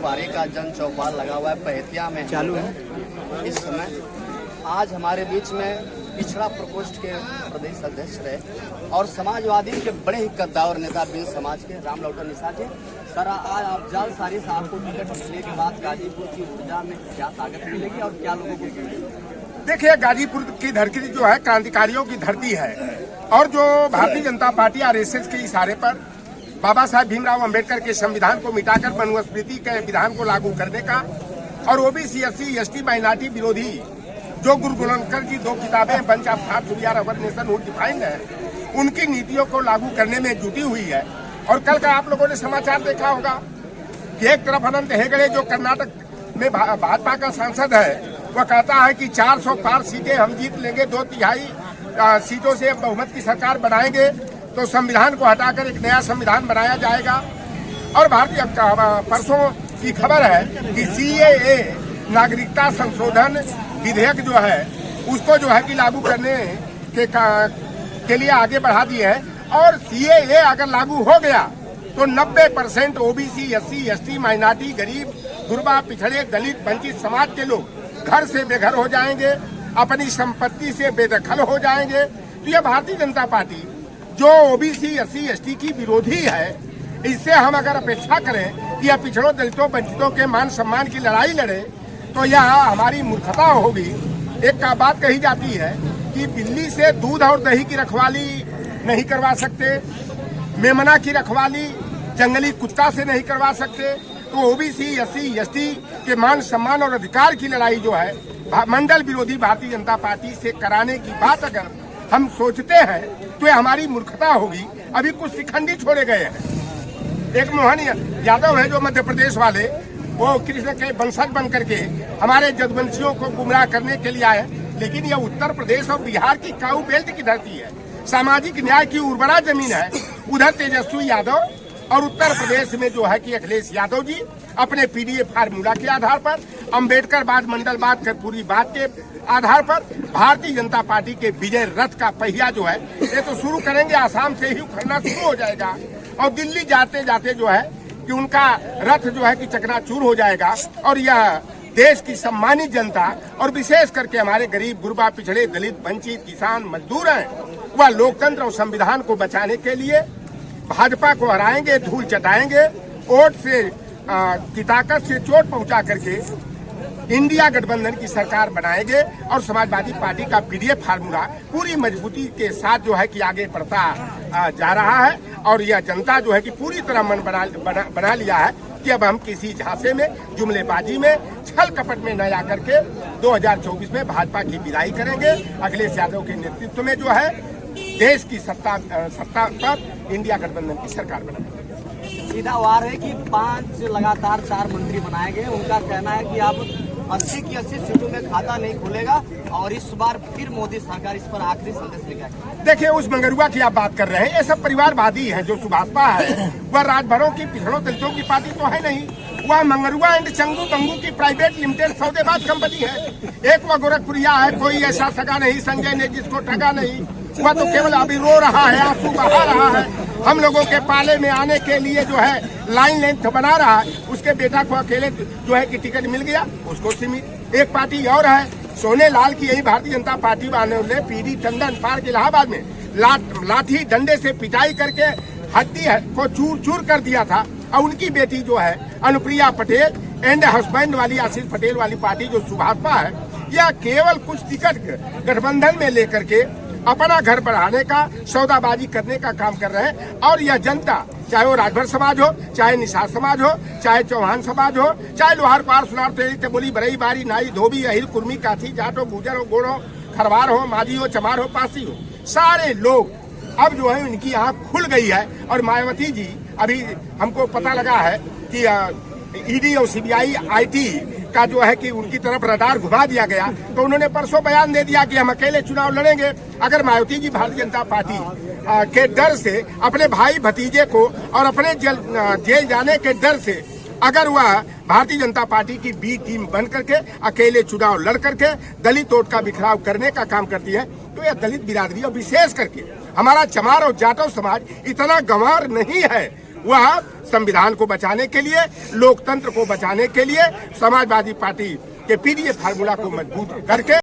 बंटवारे का जन चौपाल लगा हुआ है पहेतिया में चालू है इस समय। आज हमारे बीच में पिछड़ा प्रकोष्ठ के प्रदेश अध्यक्ष रहे और समाजवादी के बड़े ही कद्दावर नेता बिन समाज के राम लौटन निषाद जी। सर, आज आप जाल सारी साहब को टिकट मिलने के बाद गाजीपुर की ऊर्जा में क्या ताकत मिलेगी और क्या लोगों को? देखिए, गाजीपुर की धरती जो है क्रांतिकारियों की धरती है और जो भारतीय जनता पार्टी आरएसएस के इशारे पर बाबा साहब भीमराव अंबेडकर के संविधान को मिटाकर मनुस्मृति के विधान को लागू करने का और ओबीसी एससी एसटी माइनॉरिटी विरोधी जो गुरु गोलवलकर जी 2 किताबें bunch of thoughts we or our nationhood defined है, उनकी नीतियों को लागू करने में जुटी हुई है। और कल का आप लोगों ने समाचार देखा होगा कि एक तरफ अनंत हेगड़े जो कर्नाटक में भाजपा का सांसद है, वह कहता है कि 400 पार सीटें हम जीत लेंगे, 2/3 सीटों से बहुमत की सरकार बनाएंगे तो संविधान को हटाकर एक नया संविधान बनाया जाएगा। और भारतीय परसों की खबर है कि सीएए नागरिकता संशोधन विधेयक जो है उसको जो है कि लागू करने के लिए आगे बढ़ा दिए हैं। और सीएए अगर लागू हो गया तो 90% ओबीसी एससी एसटी माइनॉरिटी गरीब गुरबा पिछड़े दलित वंचित समाज के लोग घर से बेघर हो जाएंगे, अपनी संपत्ति से बेदखल हो जाएंगे। तो यह भारतीय जनता पार्टी जो ओबीसी एससी एसटी की विरोधी है, इससे हम अगर अपेक्षा करें कि यह पिछड़ों दलितों वंचितों के मान सम्मान की लड़ाई लड़े तो यह हमारी मूर्खता होगी। एक बात कही जाती है कि बिल्ली से दूध और दही की रखवाली नहीं करवा सकते, मेमना की रखवाली जंगली कुत्ता से नहीं करवा सकते, तो ओबीसी एससी एसटी के मान सम्मान और अधिकार की लड़ाई जो है मंडल विरोधी भारतीय जनता पार्टी से कराने की बात अगर हम सोचते हैं तो ये हमारी मूर्खता होगी। अभी कुछ शिखंडी छोड़े गए हैं। एक मोहन यादव है जो मध्य प्रदेश वाले, वो कृष्ण के वंशज बन करके हमारे जदवंशियों को गुमराह करने के लिए आए, लेकिन यह उत्तर प्रदेश और बिहार की काऊ बेल्ट की धरती है, सामाजिक न्याय की उर्वरा जमीन है। उधर तेजस्वी यादव और उत्तर प्रदेश में जो है कि अखिलेश यादव जी अपने पीडीए फार्मूला के आधार पर, अम्बेडकरवाद मंडलवाद कर्पूरी बात के आधार पर भारतीय जनता पार्टी के विजय रथ का पहिया जो है ये तो शुरू करेंगे, आसाम से ही उखड़ना शुरू हो जाएगा और दिल्ली जाते जाते जो है कि उनका रथ जो है कि चकनाचूर हो जाएगा। और यह देश की सम्मानित जनता और विशेष करके हमारे गरीब गुरबा पिछड़े दलित वंचित किसान मजदूर हैं, वह लोकतंत्र और संविधान को बचाने के लिए भाजपा को हराएंगे, धूल चटाएंगे, वोट से की ताकत से चोट पहुंचा करके इंडिया गठबंधन की सरकार बनाएंगे और समाजवादी पार्टी का पीडीएफ फार्मूला पूरी मजबूती के साथ जो है कि आगे बढ़ता जा रहा है। और यह जनता जो है कि पूरी तरह मन बना लिया है कि अब हम किसी झांसे में, जुमलेबाजी में, छल कपट में न आकर के 2024 में भाजपा की विदाई करेंगे। अखिलेश यादव के नेतृत्व में जो है देश की सत्ता पर इंडिया गठबंधन की सरकार बनाएंगे। सीधा वार है कि 5 लगातार 4 मंत्री बनाए गए। उनका कहना है कि अब 80 की 80 सीटों में खाता नहीं खुलेगा और इस बार फिर मोदी सरकार इस पर आखिरी संदेश लेकर आएगी। देखिए, उस मंगरुआ की आप बात कर रहे हैं, ये सब परिवारवादी है। जो सुभाषपा है वह राजभरों की पिछड़ों दलितों की पार्टी तो है नहीं, वह मंगरुआ एंड चंगू बंगू की प्राइवेट लिमिटेड सौदेबाज कंपनी है। एक वह गोरखपुरिया है, कोई ऐसा सगा नहीं संजय ने जिसको ठगा नहीं, वह तो केवल अभी रो रहा है, आंसू बहा रहा है। हम लोगों के पाले में आने के लिए जो है लाइन लेंथ बना रहा है। उसके बेटा को अकेले जो है कि टिकट मिल गया, उसको सीमित। एक पार्टी और है सोने लाल की, यही भारतीय जनता पार्टी वालों ने पीडी टंडन पार्क इलाहाबाद में लाठी डंडे से पिटाई करके हड्डी को चूर चूर कर दिया था। और उनकी बेटी जो है अनुप्रिया पटेल एंड हस्बैंड वाली आशीष पटेल वाली पार्टी जो सुभाषपा है, यह केवल कुछ टिकट गठबंधन में लेकर के अपना घर बढ़ाने का, सौदाबाजी करने का काम कर रहे हैं। और यह जनता, चाहे वो राजभर समाज हो, चाहे निषाद समाज हो, चाहे चौहान समाज हो, चाहे लोहार पार सुनार तेरी तेबोली बरई बारी नाई धोबी अहिर कुर्मी काथी जाट हो, गुजर हो, गोड़ हो, खरवार हो, माझी हो, चमार हो, पासी हो, सारे लोग अब जो है इनकी आंख खुल गई है। और मायावती जी, अभी हमको पता लगा है कि ईडी और सीबीआई आईटी का जो है कि उनकी तरफ रडार घुमा दिया गया, तो उन्होंने परसों बयान दे दिया कि हम अकेले चुनाव लड़ेंगे। अगर मायावती जी भारतीय जनता पार्टी के डर से अपने भाई भतीजे को और अपने जेल जाने के डर से अगर वह भारतीय जनता पार्टी की बी टीम बन करके अकेले चुनाव लड़ करके दलित वोट का बिखराव करने का काम करती है, तो यह दलित बिरादरी और विशेष करके हमारा चमार और जाटव समाज इतना गंवार नहीं है। वह संविधान को बचाने के लिए, लोकतंत्र को बचाने के लिए समाजवादी पार्टी के पीडीए फार्मूला को मजबूत करके